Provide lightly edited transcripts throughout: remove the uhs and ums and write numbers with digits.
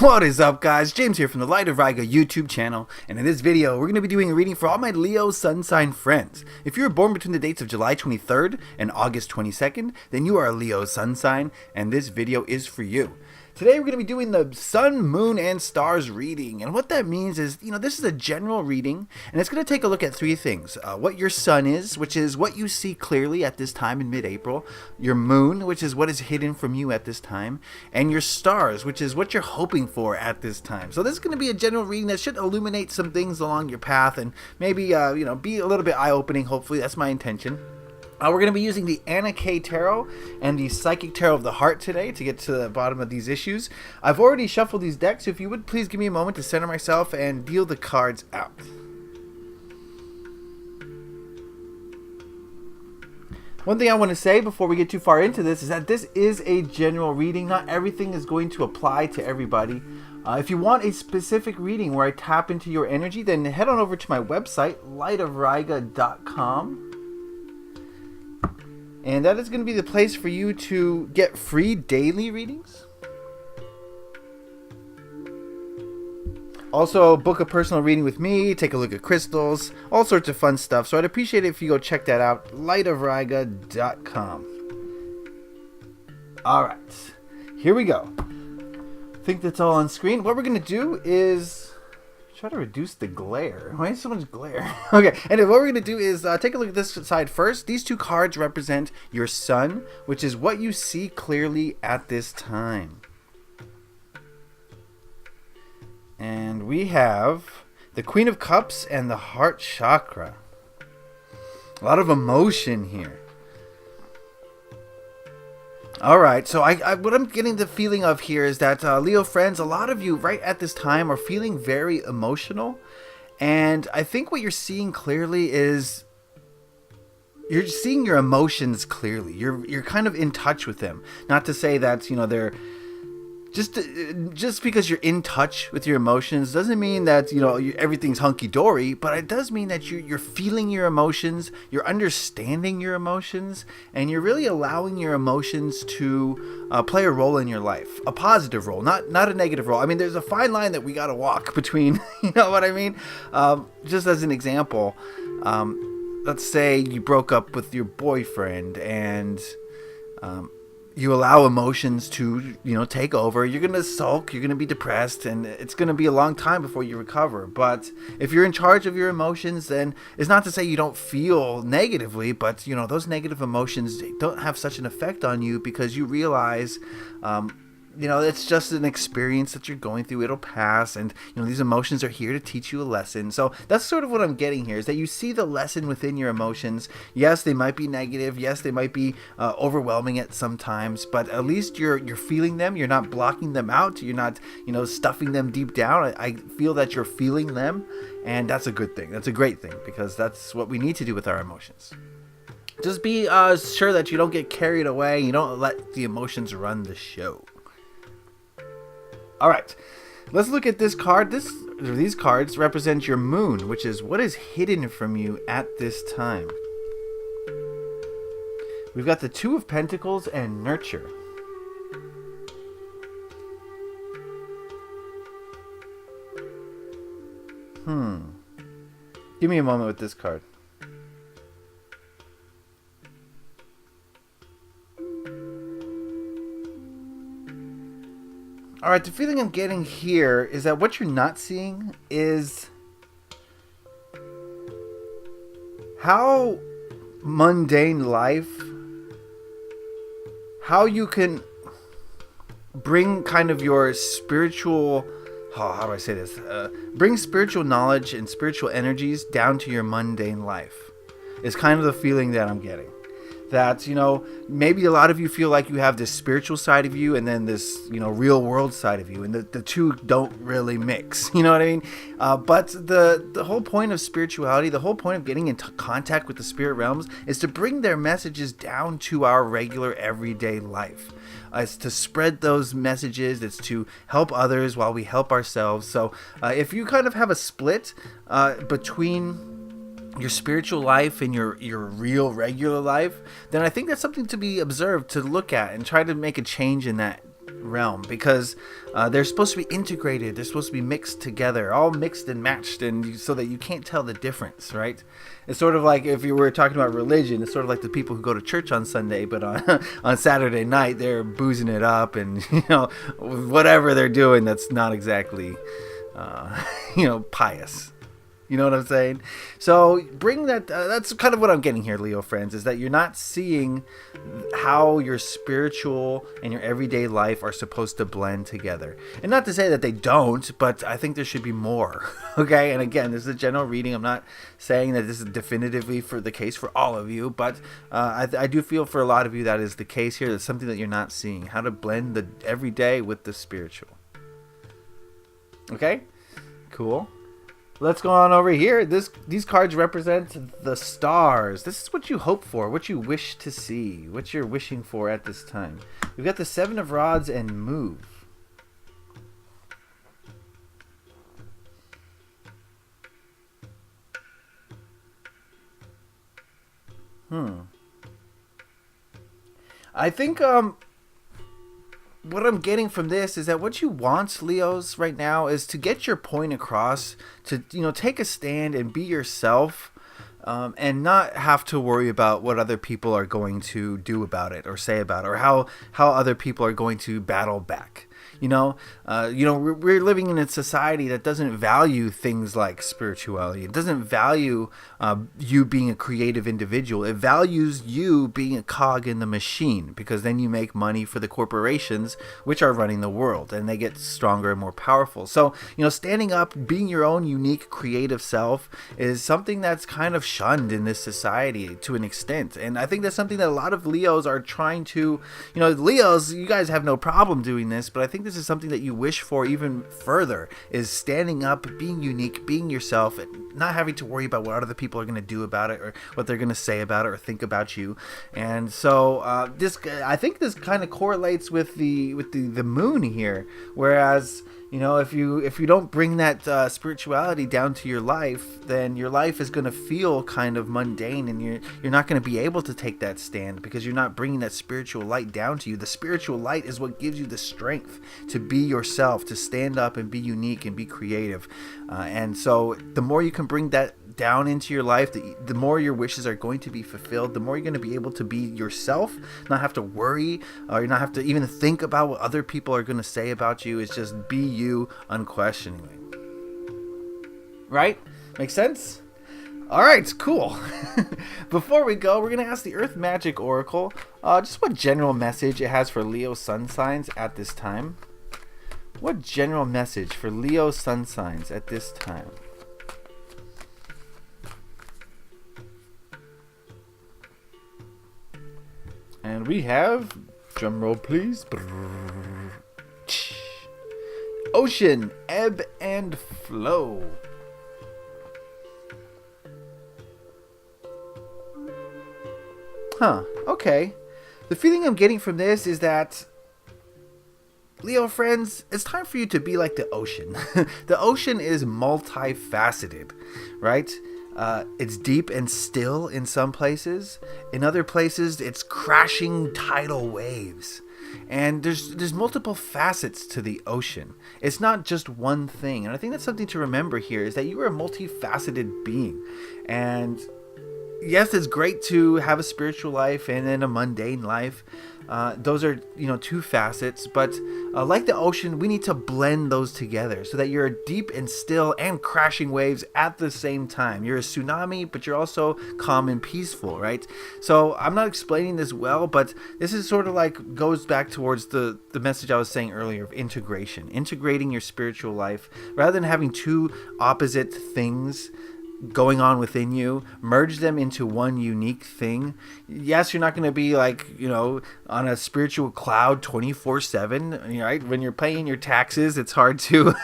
What is up, guys? James here from the Light of Riga YouTube channel, and in this video we're going to be doing a reading for all my Leo sun sign friends. If you were born between the dates of July 23rd and August 22nd, then you are a Leo sun sign, and this video is for you. Today we're going to be doing the Sun, Moon, and Stars reading, and what that means is, this is a general reading, and it's going to take a look at three things. What your sun is, which is what you see clearly at this time in mid-April, your moon, which is what is hidden from you at this time, and your stars, which is what you're hoping for at this time. So this is going to be a general reading that should illuminate some things along your path, and maybe, be a little bit eye-opening, hopefully. That's my intention. We're going to be using the Anna K Tarot and the Psychic Tarot of the Heart today to get to the bottom of these issues. I've already shuffled these decks, so if you would please give me a moment to center myself and deal the cards out. One thing I want to say before we get too far into this is that this is a general reading. Not everything is going to apply to everybody. If you want a specific reading where I tap into your energy, then head on over to my website, lightofriga.com. And that is going to be the place for you to get free daily readings. Also, book a personal reading with me, take a look at crystals, all sorts of fun stuff. So I'd appreciate it if you go check that out, lightofriga.com. Alright, here we go. I think that's all on screen. What we're going to do is try to reduce the glare. Why is so much glare? Okay, and what we're going to do is take a look at this side first. These two cards represent your sun, which is what you see clearly at this time. And we have the Queen of Cups and the Heart Chakra. A lot of emotion here. Alright, so what I'm getting the feeling of here is that, Leo friends, a lot of you right at this time are feeling very emotional. And I think what you're seeing clearly is you're seeing your emotions clearly. You're kind of in touch with them. Not to say that, they're... Just because you're in touch with your emotions doesn't mean that everything's hunky-dory, but it does mean that you're feeling your emotions, you're understanding your emotions, and you're really allowing your emotions to play a role in your life, a positive role, not a negative role. I mean, there's a fine line that we got to walk between, you know what I mean? Just as an example, let's say you broke up with your boyfriend and you allow emotions to, take over. You're going to sulk, you're going to be depressed, and it's going to be a long time before you recover. But if you're in charge of your emotions, then it's not to say you don't feel negatively, but, those negative emotions don't have such an effect on you because you realize, it's just an experience that you're going through. It'll pass, and these emotions are here to teach you a lesson. So that's sort of what I'm getting here, is that you see the lesson within your emotions. Yes, they might be negative. Yes, they might be overwhelming at some times, but at least you're feeling them. You're not blocking them out. You're not stuffing them deep down. I feel that you're feeling them, and that's a good thing. That's a great thing, because that's what we need to do with our emotions. Just be sure that you don't get carried away. You don't let the emotions run the show. Alright, let's look at this card. These cards represent your moon, which is what is hidden from you at this time. We've got the Two of Pentacles and Nurture. Give me a moment with this card. Alright, the feeling I'm getting here is that what you're not seeing is how mundane life, how you can bring kind of your spiritual, how do I say this? Bring spiritual knowledge and spiritual energies down to your mundane life is kind of the feeling that I'm getting. That, maybe a lot of you feel like you have this spiritual side of you and then this, real world side of you. And the two don't really mix. You know what I mean? But the whole point of spirituality, the whole point of getting into contact with the spirit realms is to bring their messages down to our regular everyday life. It's to spread those messages. It's to help others while we help ourselves. So if you kind of have a split between your spiritual life and your real regular life, then I think that's something to be observed, to look at, and try to make a change in that realm, because they're supposed to be integrated. They're supposed to be mixed together, all mixed and matched, and so that you can't tell the difference, right? It's sort of like if you were talking about religion. It's sort of like the people who go to church on Sunday, but on Saturday night they're boozing it up and whatever they're doing that's not exactly pious. You know what I'm saying? So bring that. That's kind of what I'm getting here, Leo friends, is that you're not seeing how your spiritual and your everyday life are supposed to blend together. And not to say that they don't, but I think there should be more. Okay? And again, this is a general reading. I'm not saying that this is definitively for the case for all of you, but I do feel for a lot of you that is the case here. That's something that you're not seeing. How to blend the everyday with the spiritual. Okay? Cool. Let's go on over here. These cards represent the stars. This is what you hope for, what you wish to see, what you're wishing for at this time. We've got the Seven of Rods and move. I think what I'm getting from this is that what you want, Leos, right now is to get your point across, to take a stand and be yourself, and not have to worry about what other people are going to do about it or say about it, or how other people are going to battle back. We're living in a society that doesn't value things like spirituality. It doesn't value you being a creative individual. It values you being a cog in the machine, because then you make money for the corporations which are running the world, and they get stronger and more powerful. So, standing up, being your own unique creative self is something that's kind of shunned in this society to an extent. And I think that's something that a lot of Leos are trying to, Leos, you guys have no problem doing this, but I think this is something that you wish for even further, is standing up, being unique, being yourself, and not having to worry about what other people are going to do about it, or what they're going to say about it, or think about you. And so I think this kind of correlates with the moon here, whereas if you don't bring that spirituality down to your life, then your life is going to feel kind of mundane, and you're not going to be able to take that stand, because you're not bringing that spiritual light down to you. The spiritual light is what gives you the strength to be yourself, to stand up and be unique and be creative. And so the more you can bring that down into your life, the more your wishes are going to be fulfilled, the more you're going to be able to be yourself, not have to worry, or not have to even think about what other people are going to say about you. It's just be you unquestioningly. Right? Make sense? All right, cool. Before we go, we're going to ask the Earth Magic Oracle just what general message it has for Leo sun signs at this time. What general message for Leo sun signs at this time? And we have, drum roll please, ocean, ebb and flow. Okay. The feeling I'm getting from this is that, Leo friends, it's time for you to be like the ocean. The ocean is multifaceted, right? It's deep and still in some places. In other places, it's crashing tidal waves. And there's multiple facets to the ocean. It's not just one thing. And I think that's something to remember here, is that you are a multifaceted being. And yes, it's great to have a spiritual life and then a mundane life. Those are, two facets, but like the ocean, we need to blend those together so that you're deep and still and crashing waves at the same time. You're a tsunami, but you're also calm and peaceful, right? So I'm not explaining this well, but this is sort of like goes back towards the message I was saying earlier of integration, integrating your spiritual life rather than having two opposite things going on within you. Merge them into one unique thing. Yes, you're not going to be like, on a spiritual cloud 24/7, right? When you're paying your taxes, it's hard to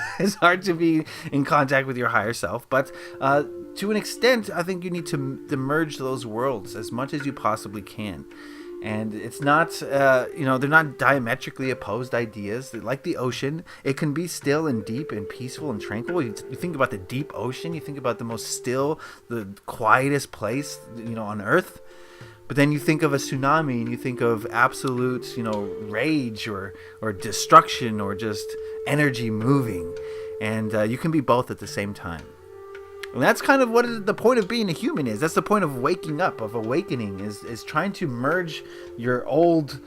be in contact with your higher self, but to an extent, I think you need to merge those worlds as much as you possibly can. And it's not, they're not diametrically opposed ideas. Like the ocean, it can be still and deep and peaceful and tranquil. You think about the deep ocean, you think about the most still, the quietest place, on Earth. But then you think of a tsunami and you think of absolute, rage or destruction or just energy moving. And you can be both at the same time. And that's kind of what the point of being a human is. That's the point of waking up, of awakening, is trying to merge your old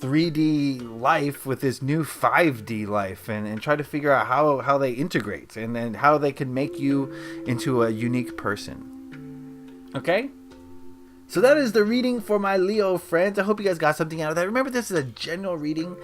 3D life with this new 5D life and try to figure out how they integrate and then how they can make you into a unique person. Okay? So that is the reading for my Leo friends. I hope you guys got something out of that. Remember, this is a general reading.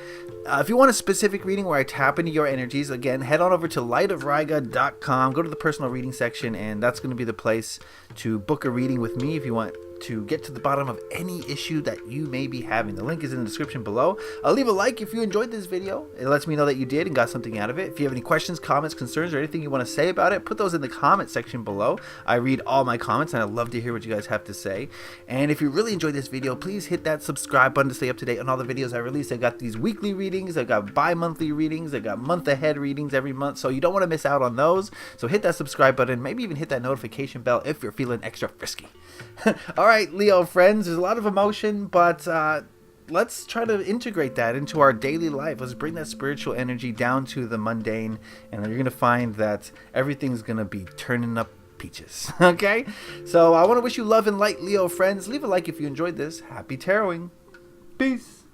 If you want a specific reading where I tap into your energies, again, head on over to lightofriga.com. Go to the personal reading section, and that's going to be the place to book a reading with me if you want to get to the bottom of any issue that you may be having. The link is in the description below. I'll leave a like if you enjoyed this video. It lets me know that you did and got something out of it. If you have any questions, comments, concerns, or anything you want to say about it, put those in the comment section below. I read all my comments, and I love to hear what you guys have to say. And if you really enjoyed this video, please hit that subscribe button to stay up to date on all the videos I release. I got these weekly readings, I got bi-monthly readings, I got month-ahead readings every month, so you don't want to miss out on those. So hit that subscribe button, maybe even hit that notification bell if you're feeling extra frisky. All right, Leo friends, there's a lot of emotion, but let's try to integrate that into our daily life. Let's bring that spiritual energy down to the mundane, and you're going to find that everything's going to be turning up peaches. Okay? So I want to wish you love and light, Leo friends. Leave a like if you enjoyed this. Happy taroting. Peace.